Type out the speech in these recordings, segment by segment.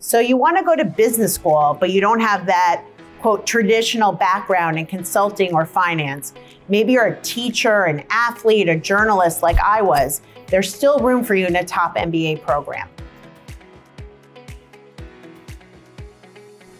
So you want to go to business school, but you don't have that, quote, traditional background in consulting or finance. Maybe you're a teacher, an athlete, a journalist like I was. There's still room for you in a top MBA program.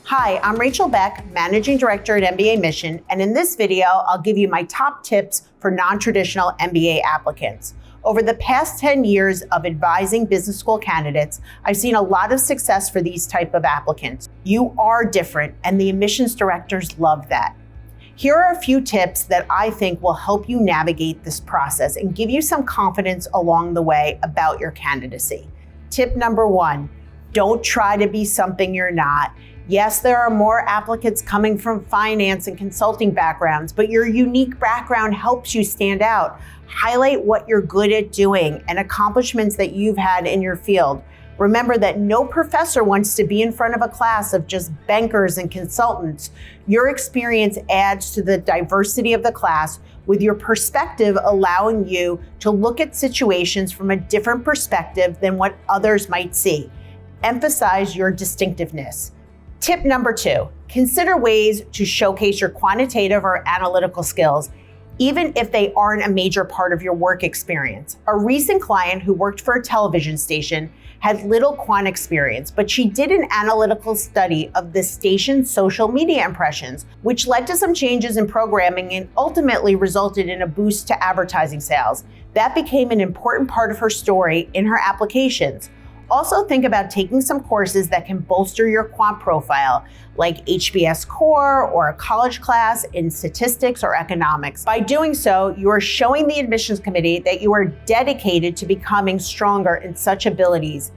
Hi, I'm Rachel Beck, Managing Director at mbaMission, and in this video, I'll give you my top tips for non-traditional MBA applicants. Over the past 10 years of advising business school candidates, I've seen a lot of success for these type of applicants. You are different, and the admissions directors love that. Here are a few tips that I think will help you navigate this process and give you some confidence along the way about your candidacy. Tip number 1, don't try to be something you're not. Yes, there are more applicants coming from finance and consulting backgrounds, but your unique background helps you stand out. Highlight what you're good at doing and accomplishments that you've had in your field. Remember that no professor wants to be in front of a class of just bankers and consultants. Your experience adds to the diversity of the class, with your perspective allowing you to look at situations from a different perspective than what others might see. Emphasize your distinctiveness. Tip number 2, consider ways to showcase your quantitative or analytical skills, even if they aren't a major part of your work experience. A recent client who worked for a television station had little quant experience, but she did an analytical study of the station's social media impressions, which led to some changes in programming and ultimately resulted in a boost to advertising sales. That became an important part of her story in her applications. Also think about taking some courses that can bolster your quant profile, like HBS Core or a college class in statistics or economics. By doing so, you are showing the admissions committee that you are dedicated to becoming stronger in such abilities,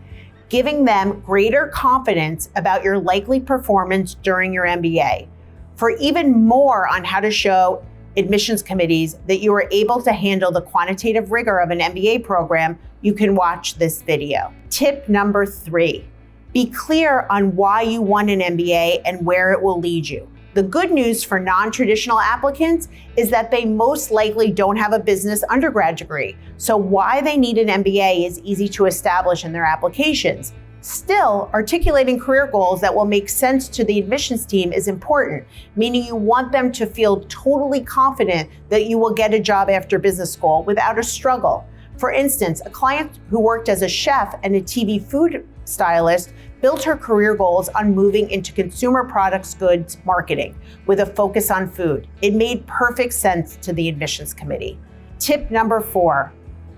giving them greater confidence about your likely performance during your MBA. For even more on how to show admissions committees that you are able to handle the quantitative rigor of an MBA program, you can watch this video. Tip number 3, be clear on why you want an MBA and where it will lead you. The good news for non-traditional applicants is that they most likely don't have a business undergrad degree, so why they need an MBA is easy to establish in their applications. Still, articulating career goals that will make sense to the admissions team is important, meaning you want them to feel totally confident that you will get a job after business school without a struggle. For instance, a client who worked as a chef and a TV food stylist built her career goals on moving into consumer products goods marketing with a focus on food. It made perfect sense to the admissions committee. Tip number 4,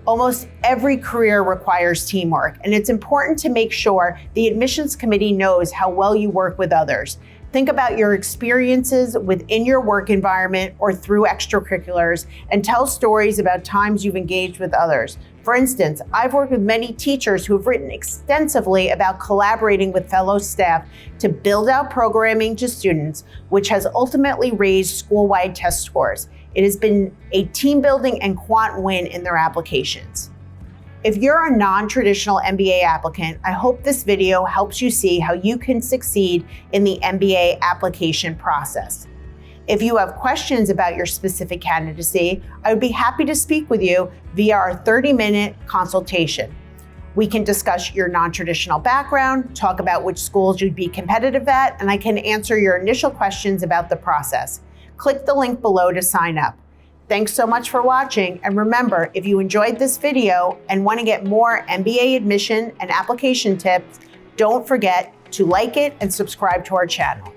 almost every career requires teamwork, and it's important to make sure the admissions committee knows how well you work with others. Think about your experiences within your work environment or through extracurriculars, and tell stories about times you've engaged with others. For instance, I've worked with many teachers who have written extensively about collaborating with fellow staff to build out programming to students, which has ultimately raised school-wide test scores. It has been a team building and quant win in their applications. If you're a non-traditional MBA applicant, I hope this video helps you see how you can succeed in the MBA application process. If you have questions about your specific candidacy, I would be happy to speak with you via our 30-minute consultation. We can discuss your non-traditional background, talk about which schools you'd be competitive at, and I can answer your initial questions about the process. Click the link below to sign up. Thanks so much for watching, and remember, if you enjoyed this video and want to get more MBA admission and application tips, don't forget to like it and subscribe to our channel.